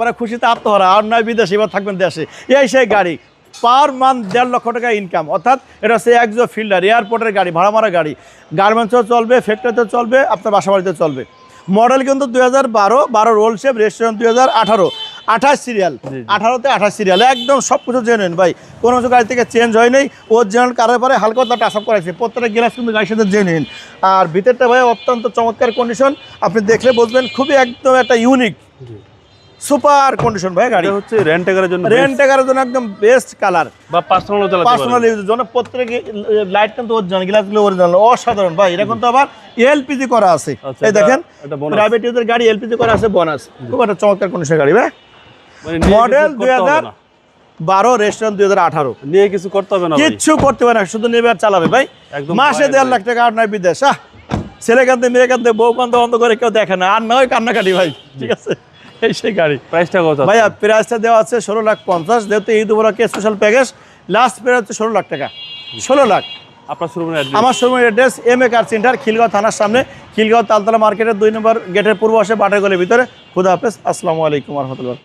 পরে খুশিতে আত্মহারা, আর নয় বিদেশে, এবার থাকবেন দেশে। এই সেই গাড়ি পার মান্থ 1.5 লক্ষ টাকা ইনকাম, অর্থাৎ এটা হচ্ছে একজো ফিল্ডার, এয়ারপোর্টের গাড়ি, ভাড়া মারা গাড়ি, গার্মেন্টসও চলবে, ফ্যাক্টরিতেও চলবে, আপনার বাসা বাড়িতে চলবে। মডেল কিন্তু 2012 রোল শেপ, রেজিস্ট্রেশন 2018, 28 সিরিয়াল, 18তে 28 সিরিয়াল, একদম সব কিছু জেনুইন ভাই, কোনো কিছু গাড়ি থেকে চেঞ্জ হয় নাই। অরিজিনাল কারের পরে হালকা পাতলা টাচ আপ করাইছে, প্রত্যেকটা গ্লাস কিন্তু গাড়ির সাথে জেনুইন। আর ভিতরটা ভাই অত্যন্ত চমৎকার কন্ডিশন, আপনি দেখলে বুঝবেন, খুবই একদম একটা ইউনিক সুপার কন্ডিশন ভাই গাড়ি। হচ্ছে রেন্ট এর জন্য, একদম বেস্ট কালার, বা পার্সোনাল ইউজের জন্য। প্রত্যেক লাইট কিন্তু অরিজিনাল, গ্লাসগুলো অরিজিনাল, অসাধারণ ভাই। এটা কিন্তু আবার এলপিজি করা আছে, এই দেখেন, প্রাইভেট ইউজের গাড়ি এলপিজি করা আছে, বোনাস। খুব একটা চমৎকার কন্ডিশন গাড়ি ভাই। Model 2012, registration 2018। নিয়ে কিছু করতে হবে না, কিচ্ছু করতে হবে না, শুধু নেবে আর চালাবে ভাই। মাসে 1.5 লাখ টাকা আর নয় বিদেশ। ছেলে কান্দে, মেয়ে কান্দে, বউ কান্দে, অন্ধ করে কেউ দেখে না, আর নয় কান্নাকাটি ভাই, ঠিক আছে। এই সেই গাড়ি। প্রাইসটা কত ভাইয়া? প্রাইসটা দেওয়া আছে 16,50,000, যেহেতু ঈদ উপলক্ষে স্পেশাল প্যাকেজ, লাস্ট প্রাইস হচ্ছে 16 লাখ টাকা। 16 লাখ। আপনার শোরুমের অ্যাড্রেস? আমার শোরুমের অ্যাড্রেস MA কার সেন্টার, খিলগাঁও থানার সামনে, খিলগাঁও তালতলা মার্কেটের 2 নম্বর গেটের পূর্ব পাশে, বাটারগলের ভিতরে। খুদা হাফেজ, আসসালামু আলাইকুম ওয়া রাহমাতুল্লাহ।